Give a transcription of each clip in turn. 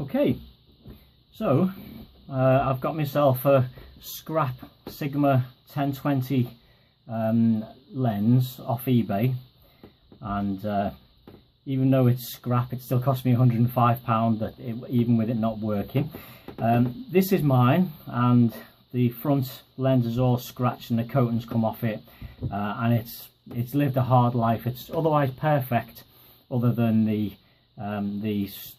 Okay, so I've got myself a scrap Sigma10-20 lens off eBay, and even though it's scrap, it still cost me £105 even with it not working. This is mine, and the front lens is all scratched and the coating's come off it, and it's lived a hard life. It's otherwise perfect other than the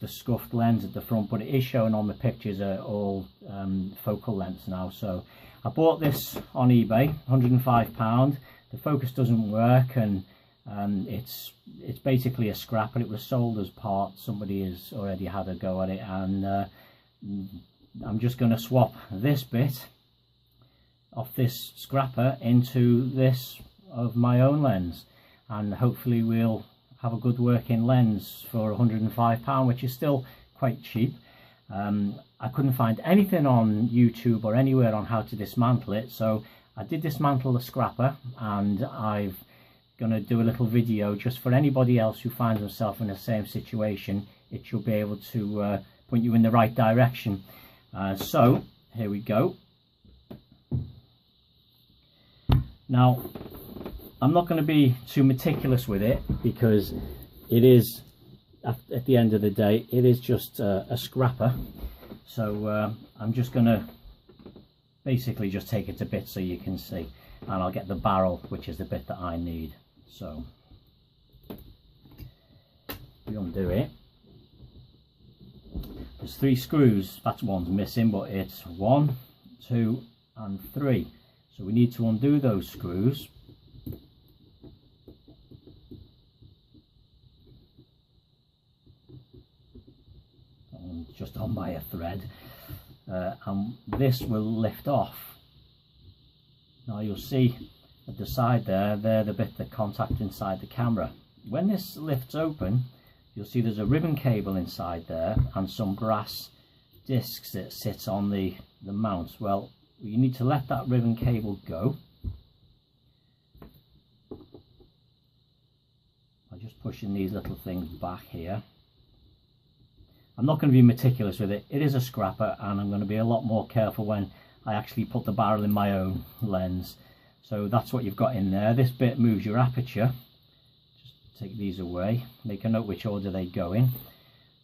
scuffed lens at the front, but it is shown on the pictures are all focal lengths now. So I bought this on eBay, £105. The focus doesn't work, and it's basically a scrap, and it was sold as parts. Somebody has already had a go at it, and I'm just going to swap this bit off this scrapper into this of my own lens, and hopefully we'll have a good working lens for £105, which is still quite cheap. I couldn't find anything on YouTube or anywhere on how to dismantle it, so I did dismantle the scrapper, and I'm going to do a little video just for anybody else who finds themselves in the same situation. It should be able to point you in the right direction. So here we go. Now, I'm not going to be too meticulous with it, because it is, at the end of the day, it is just a scrapper. So I'm just going to basically just take it to bits so you can see, and I'll get the barrel, which is the bit that I need. So we undo it. There's 3 screws. That's one's missing, but it's 1, 2 and 3. So we need to undo those screws. Just on by a thread, and this will lift off. Now you'll see at the side there, they're the bit that contact inside the camera. When this lifts open, you'll see there's a ribbon cable inside there and some brass discs that sit on the mount. Well, you need to let that ribbon cable go. I'm just pushing these little things back here. I'm not going to be meticulous with it. It is a scrapper, and I'm going to be a lot more careful when I actually put the barrel in my own lens. So that's what you've got in there. This bit moves your aperture. Just take these away. Make a note which order they go in.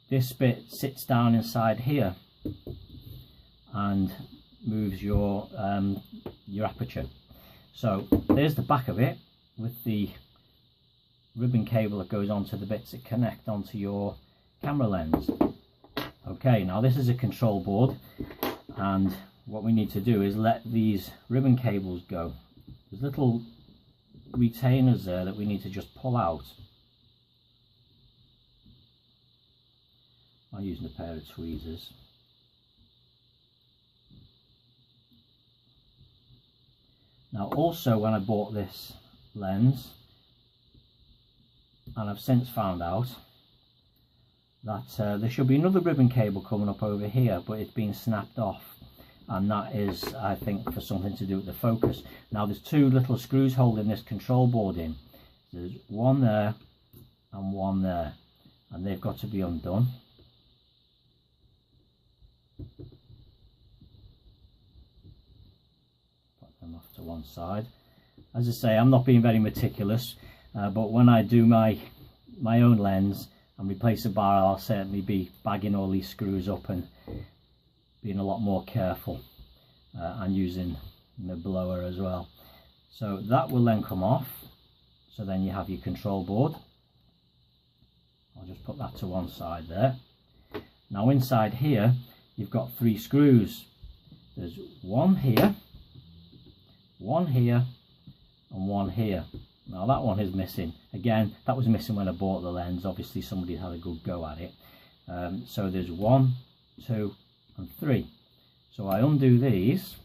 This bit sits down inside here and moves your aperture. So there's the back of it with the ribbon cable that goes onto the bits that connect onto your camera lens. Okay, now this is a control board, and what we need to do is let these ribbon cables go. There's little retainers there that we need to just pull out. I'm using a pair of tweezers. Now also, when I bought this lens, and I've since found out that there should be another ribbon cable coming up over here, but it's been snapped off, and that is, I think, for something to do with the focus. Now there's 2 little screws holding this control board in. There's one there and one there, and they've got to be undone. Put them off to one side. As I say, I'm not being very meticulous, but when I do my own lens and replace a barrel, I'll certainly be bagging all these screws up and being a lot more careful, and using the blower as well. So that will then come off. So then you have your control board. I'll just put that to one side there. Now inside here you've got 3 screws. There's one here, one here and one here. Now that one is missing. Again, that was missing when I bought the lens. Obviously somebody had a good go at it. So there's 1, 2 and 3. So I undo these.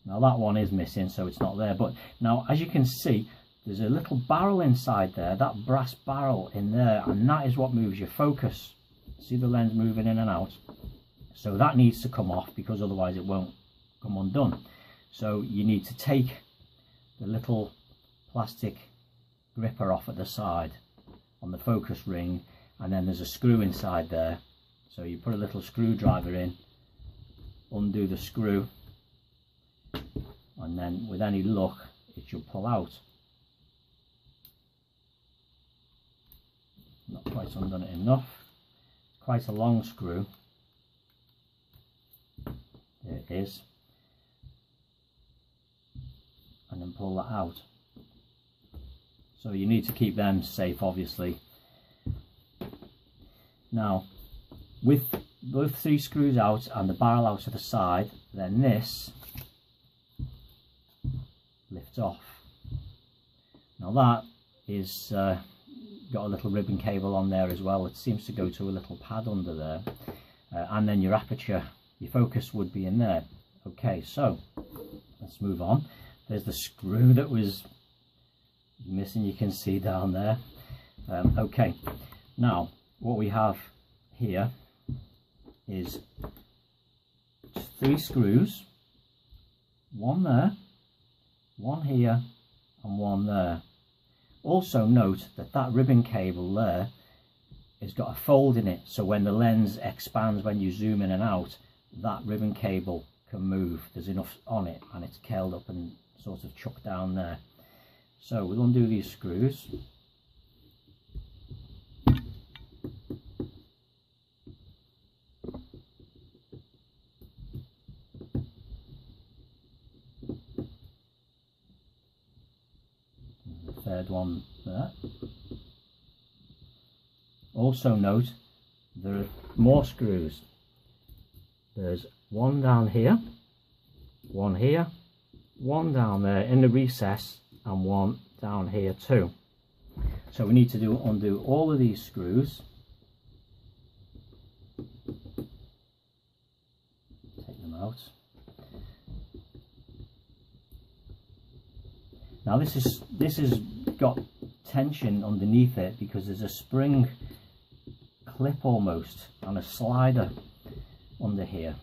Now that one is missing, so it's not there. But now, as you can see, there's a little barrel inside there, that brass barrel in there, and that is what moves your focus. See the lens moving in and out? So that needs to come off, because otherwise it won't come undone. So you need to take the little plastic gripper off at the side on the focus ring, and then there's a screw inside there. So you put a little screwdriver in, undo the screw, and then with any luck it should pull out. Not quite undone it enough. Quite a long screw. There it is. And then pull that out. So you need to keep them safe, obviously. Now, with both 3 screws out and the barrel out to the side, then this lifts off. Now that is got a little ribbon cable on there as well. It seems to go to a little pad under there, and then your aperture, your focus would be in there. Okay, so let's move on. There's the screw that was missing, you can see down there. Okay, now what we have here is 3 screws, one there, one here, and one there. Also note that that ribbon cable there has got a fold in it, so when the lens expands, when you zoom in and out, that ribbon cable can move. There's enough on it and it's curled up and sort of chucked down there. So we'll undo these screws. Third one there. Also note there are more screws. There's one down here, one here, one down there in the recess, and one down here too. So we need to undo all of these screws. Take them out. Now this has got tension underneath it because there's a spring clip almost and a slider under here.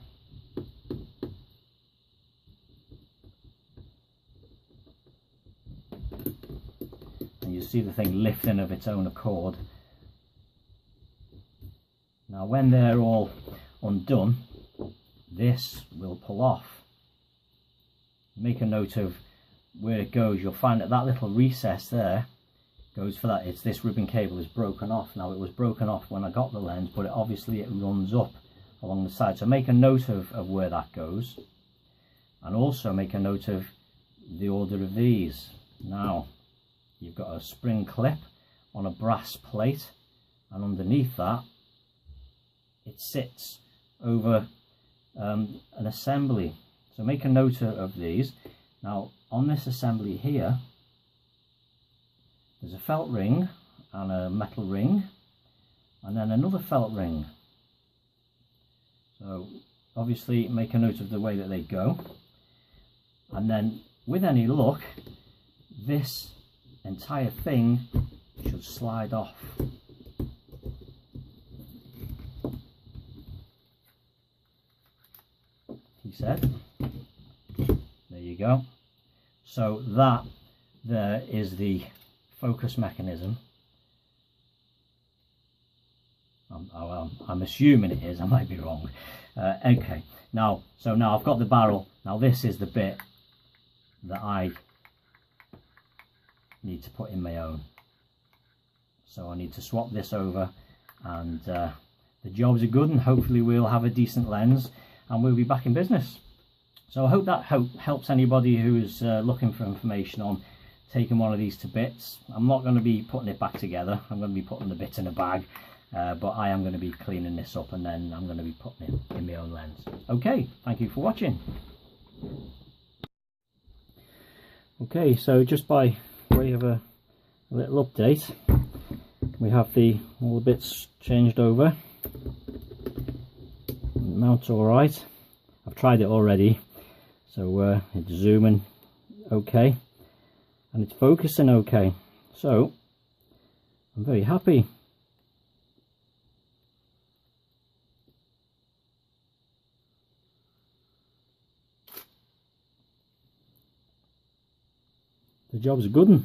And you see the thing lifting of its own accord. Now when they're all undone, this will pull off. Make a note of where it goes. You'll find that that little recess there goes for that. It's this ribbon cable is broken off. Now it was broken off when I got the lens, but obviously it runs up along the side, so make a note of where that goes, and also make a note of the order of these. Now you've got a spring clip on a brass plate, and underneath that it sits over an assembly, so make a note of these. Now on this assembly here there's a felt ring and a metal ring, and then another felt ring. So obviously make a note of the way that they go, and then with any luck this entire thing should slide off. He said. There you go. So that there is the focus mechanism. I'm assuming it is, I might be wrong. Okay, now I've got the barrel. Now this is the bit that I need to put in my own. So I need to swap this over, and the job's a good, and hopefully we'll have a decent lens and we'll be back in business. So I hope that helps anybody who's looking for information on taking one of these to bits. I'm not going to be putting it back together. I'm going to be putting the bits in a bag. But I am going to be cleaning this up, and then I'm going to be putting it in my own lens. Okay, thank you for watching. Okay, so just by way of a little update, we have all the bits changed over. The mount's alright. I've tried it already, so it's zooming okay, and it's focusing okay. So I'm very happy. the job's a good one.